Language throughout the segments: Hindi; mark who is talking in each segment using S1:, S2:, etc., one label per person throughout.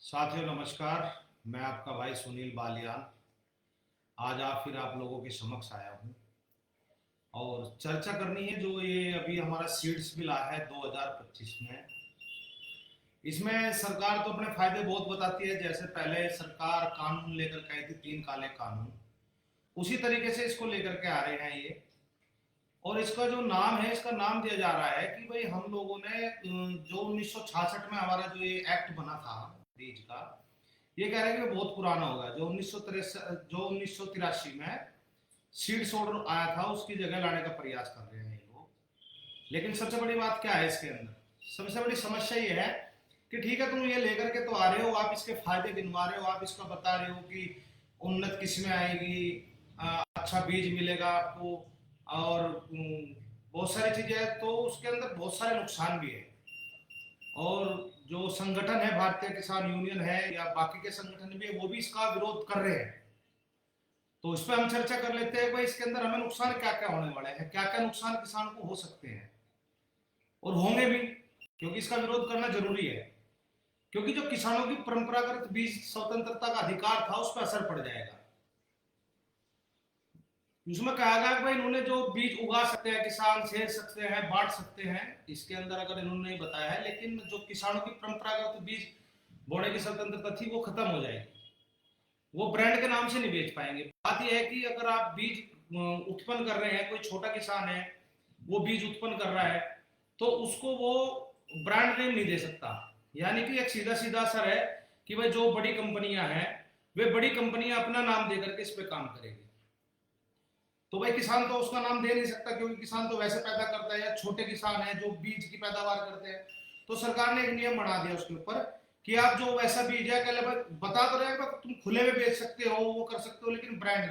S1: साथियों नमस्कार। मैं आपका भाई सुनील बालियान आज फिर आप लोगों के समक्ष आया हूँ और चर्चा करनी है जो ये अभी हमारा सीड्स बिल आया है 2025 में। इसमें सरकार तो अपने फायदे बहुत बताती है, जैसे पहले सरकार कानून लेकर के आई थी, 3 काले कानून, उसी तरीके से इसको लेकर के आ रहे हैं ये। और इसका जो नाम है, इसका नाम दिया जा रहा है कि भाई हम लोगों ने जो 1966 में हमारा जो ये एक्ट बना था बीज का, ये कह रहे हैं कि बहुत पुराना होगा। जो 1983 में सीड्स ऑर्डर आया था उसकी जगह लाने का प्रयास कर रहे हैं ये लोग। लेकिन सबसे बड़ी बात क्या है इसके अंदर, सबसे बड़ी समस्या ये है कि ठीक है तुम ये लेकर के तो आ रहे हो, आप इसके फायदे गिनवा रहे हो, आप इसका बता रहे हो कि उन्नत किस्में आएगी, अच्छा बीज मिलेगा आपको, और बहुत सारी चीजें हैं, तो उसके अंदर बहुत सारे नुकसान भी है। और जो संगठन है, भारतीय किसान यूनियन है या बाकी के संगठन भी है, वो भी इसका विरोध कर रहे हैं। तो इस पर हम चर्चा कर लेते हैं भाई इसके अंदर हमें नुकसान क्या क्या होने वाले हैं, क्या क्या नुकसान किसान को हो सकते हैं और होंगे भी, क्योंकि इसका विरोध करना जरूरी है। क्योंकि जो किसानों की परंपरागत बीज स्वतंत्रता का अधिकार था उस पर असर पड़ जाएगा। उसमें कहा गया कि भाई इन्होंने जो बीज उगा सकते हैं, किसान सेल सकते हैं, बांट सकते हैं, इसके अंदर अगर इन्होंने नहीं बताया है, लेकिन जो किसानों की परंपरागत बीज बोने की स्वतंत्रता थी वो खत्म हो जाएगी। वो ब्रांड के नाम से नहीं बेच पाएंगे। बात यह है कि अगर आप बीज उत्पन्न कर रहे हैं, कोई छोटा किसान है वो बीज उत्पन्न कर रहा है, तो उसको वो ब्रांड नेम नहीं दे सकता। यानी कि एक सीधा सीधा असर है कि भाई जो बड़ी कंपनियां हैं वे बड़ी कंपनियां अपना नाम देकर के इस पे काम करेगी। तो भाई किसान तो उसका नाम दे नहीं सकता, क्योंकि किसान तो वैसे पैदा करता है, या छोटे किसान है जो बीज की पैदावार करते हैं। तो सरकार ने एक नियम बना दिया उसके ऊपर कि आप जो वैसा बीज है, कहले बता तो रहे हैं तुम खुले में बेच सकते हो, वो कर सकते हो, लेकिन ब्रांड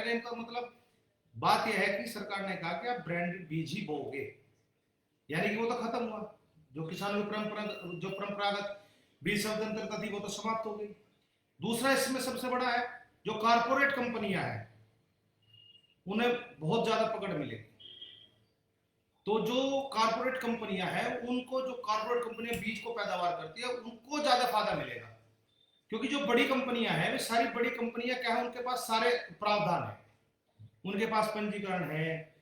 S1: नेम का मतलब बात यह है कि सरकार ने कहा कि आप ब्रांडेड बीज ही बोगे, यानी कि वो तो खत्म हुआ। जो किसानों की परंपरागत बीज स्वतंत्रता थी वो तो समाप्त हो गई। दूसरा इसमें सबसे बड़ा है, जो कारपोरेट कंपनियां हैं उन्हें बहुत ज्यादा पकड़ मिलेगी। तो जो कारपोरेट कंपनियां हैं उनको, जो कारपोरेट कंपनियां बीज को पैदावार करती है उनको ज्यादा फायदा मिलेगा। क्योंकि जो बड़ी कंपनियां हैं, वे सारी बड़ी कंपनियां क्या है, उनके पास सारे प्रावधान है, उनके पास पंजीकरण है,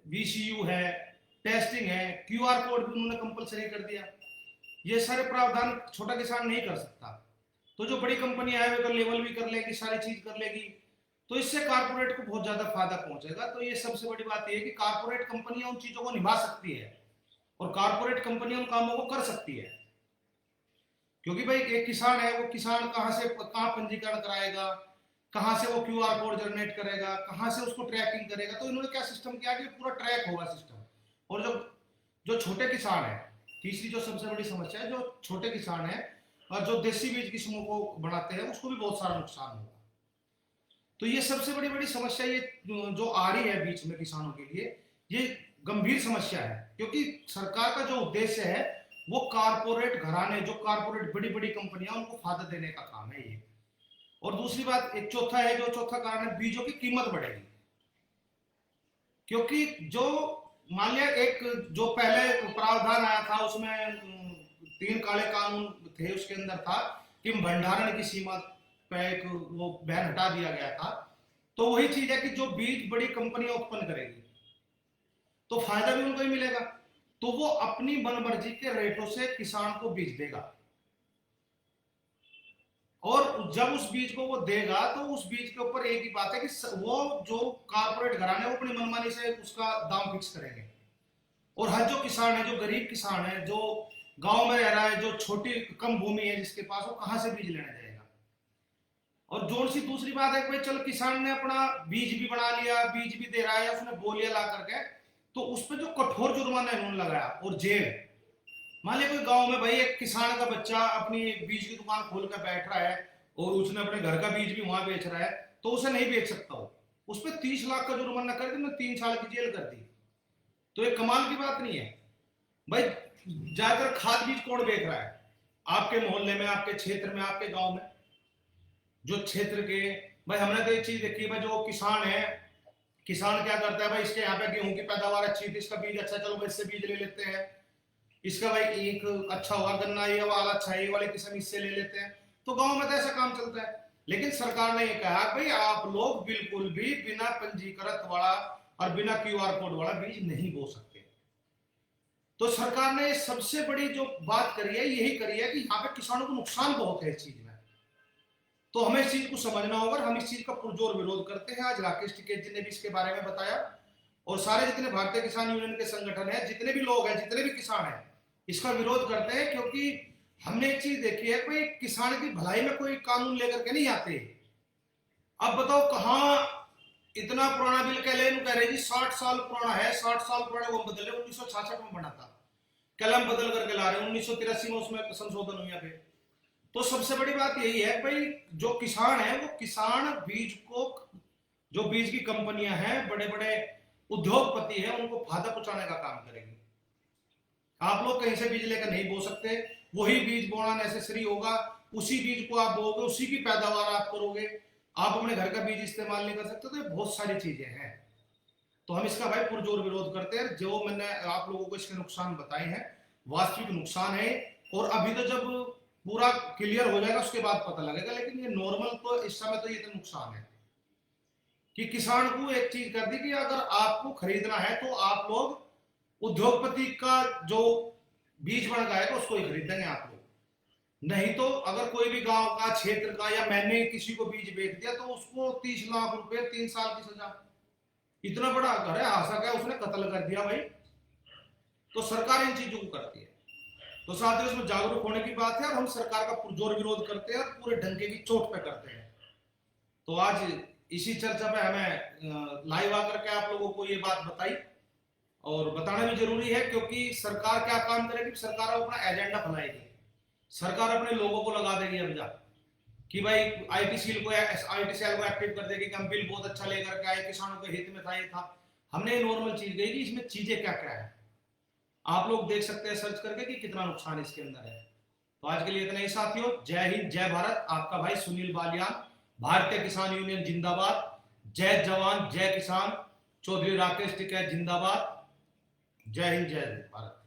S1: वीसीयू है, टेस्टिंग है, क्यूआर कोड भी उन्होंने कंपलसरी कर दिया। ये सारे प्रावधान छोटा किसान नहीं कर सकता। तो जो बड़ी कंपनियां है वे तो लेवल भी कर लेगी, सारी चीज कर लेगी, तो इससे कारपोरेट को बहुत ज्यादा फायदा पहुंचेगा। तो ये सबसे बड़ी बात यह है कि कारपोरेट कंपनियां उन चीजों को निभा सकती है और कारपोरेट कंपनियां उन कामों को कर सकती है। क्योंकि भाई एक किसान है, वो किसान कहां से कहां पंजीकरण कराएगा, कहां से वो क्यूआर कोड जनरेट करेगा, कहां से उसको ट्रैकिंग करेगा। तो इन्होंने क्या सिस्टम किया कि पूरा ट्रैक होगा सिस्टम। और जो जो छोटे किसान है, तीसरी जो सबसे बड़ी समस्या है, जो छोटे किसान है और जो देसी बीज किस्मों को बढ़ाते हैं उसको भी बहुत सारा नुकसान होगा। तो ये सबसे बड़ी बड़ी समस्या ये जो आ रही है बीच में किसानों के लिए, ये गंभीर समस्या है। क्योंकि सरकार का जो उद्देश्य है वो कारपोरेट घराने, जो कारपोरेट बड़ी बड़ी कंपनियां, उनको फायदा देने का काम है ये। और दूसरी बात, एक चौथा है, जो चौथा कारण है, बीजों की कीमत बढ़ेगी। क्योंकि जो मान लिया एक जो पहले प्रावधान आया था उसमें 3 काले कानून थे, उसके अंदर था कि भंडारण की सीमा पे एक वो बैन हटा दिया गया था। तो वही चीज है कि जो बीज बड़ी कंपनियां उत्पन्न करेगी तो फायदा भी उनको ही मिलेगा, तो वो अपनी मनमर्जी के रेटों से किसान को बीज देगा। और जब उस बीज को वो देगा तो उस बीज के ऊपर एक ही बात है कि वो जो कारपोरेट घराने वो अपनी मनमानी से उसका दाम फिक्स करेंगे। और हर जो किसान है, जो गरीब किसान है, जो गांव में रह रहा है, जो छोटी कम भूमि है जिसके पास, वो कहां से बीज लेने जाएगा। और जोर सी दूसरी बात है कि भाई चलो किसान ने अपना बीज भी बना लिया, बीज भी दे रहा है, उसने बो लिया ला करके, तो उस पर जो कठोर जुर्माना इन्होंने लगाया और जेल। मान लिया कोई गांव में भाई एक किसान का बच्चा अपनी एक बीज की दुकान खोल कर बैठ रहा है और उसने अपने घर का बीज भी वहां बेच रहा है, तो उसे नहीं बेच सकता हो, उस पर 30 लाख का जुर्माना कर दी, 3 साल की जेल कर दी। तो ये कमाल की बात नहीं है भाई। ज्यादातर खाद बीज कौन बेच रहा है आपके मोहल्ले में, आपके क्षेत्र में, आपके गांव में, जो क्षेत्र के भाई। हमने तो एक चीज देखी भाई, जो किसान है, किसान क्या करता है भाई, इसके यहाँ पे गेहूं की पैदावार अच्छी थी, इसका बीज अच्छा, चलो भाई इससे बीज ले लेते हैं। इसका भाई एक अच्छा हुआ गन्ना, ये वाला अच्छा है, ये वाली किस्म इससे ले लेते हैं। तो गांव में तो ऐसा काम चलता है। लेकिन सरकार ने ये कहा भाई आप लोग बिल्कुल भी बिना पंजीकृत वाला और बिना क्यूआर कोड वाला बीज नहीं बो सकते। तो सरकार ने सबसे बड़ी जो बात करी है यही करी है कि यहाँ पे किसानों को नुकसान बहुत है इस चीज में। तो हमें इस चीज को समझना होगा। हम इस चीज का पुरजोर विरोध करते हैं। आज राकेश टिकैत जी ने भी इसके बारे में बताया, और सारे जितने भारतीय किसान यूनियन के संगठन है, जितने भी लोग हैं, जितने भी किसान हैं, इसका विरोध करते हैं। क्योंकि हमने एक चीज देखी है, कोई किसान की भलाई में कोई कानून लेकर के नहीं आते। अब बताओ कहाँ इतना पुराना बिल कह रहे जी 60 साल पुराना है, 60 साल पुराना वो बदले 1966 में बना था, कलम बदल करके ला रहे हैं 1983 में उसमें संशोधन हुआ पे। तो सबसे बड़ी बात यही है भाई, जो किसान है वो किसान बीज को, जो बीज की कंपनियां हैं, बड़े बड़े उद्योगपति हैं, उनको फायदा पहुंचाने का काम करेंगे। आप लोग कहीं से बीज लेकर नहीं बो सकते, वही बीज बोना नेसेसरी होगा, उसी बीज को आप बोओगे, उसी की पैदावार आप करोगे। आप अपने घर का बीज इस्तेमाल नहीं कर सकते। तो ये बहुत सारी चीजें हैं। तो हम इसका भाई पुरजोर विरोध करते हैं। जो मैंने आप लोगों को इसके नुकसान बताए हैं, वास्तविक नुकसान है, और अभी तो जब पूरा क्लियर हो जाएगा उसके बाद पता लगेगा। लेकिन ये नॉर्मल तो इस समय तो ये तो नुकसान है कि किसान को एक चीज कर दी कि अगर आपको खरीदना है तो आप लोग उद्योगपति का जो बीज बन गया है उसको ही खरीदेंगे आप लोग। नहीं तो अगर कोई भी गांव का, क्षेत्र का, या मैंने किसी को बीज बेच दिया तो उसको 30 लाख रुपए, 3 साल की सजा। इतना बड़ा घर है, आशा का उसने कत्ल कर दिया भाई। तो सरकार इन चीजों को करती है। तो साथ ही उसमें जागरूक होने की बात है, और हम सरकार का पुरजोर विरोध करते हैं और पूरे ढंगे की चोट पे करते हैं। तो आज इसी चर्चा पे हमें लाइव आकर के आप लोगों को ये बात बताई, और बताना भी जरूरी है। क्योंकि सरकार क्या काम करेगी, सरकार अपना एजेंडा बनाएगी, सरकार अपने लोगों को लगा देगी अब जा कि भाई आईटी सेल को एक्टिव कर देगी कि हम बिल बहुत अच्छा लेकर के आए, किसानों के हित में था, ये था। हमने नॉर्मल चीज गई कि इसमें चीजें क्या क्या है, आप लोग देख सकते हैं सर्च करके कि कितना नुकसान इसके अंदर है। तो आज के लिए इतना ही साथियों। जय हिंद, जय भारत। आपका भाई सुनील बालियान, भारतीय किसान यूनियन जिंदाबाद। जय जवान जय किसान, चौधरी राकेश टिकैत जिंदाबाद। जय हिंद, जय भारत।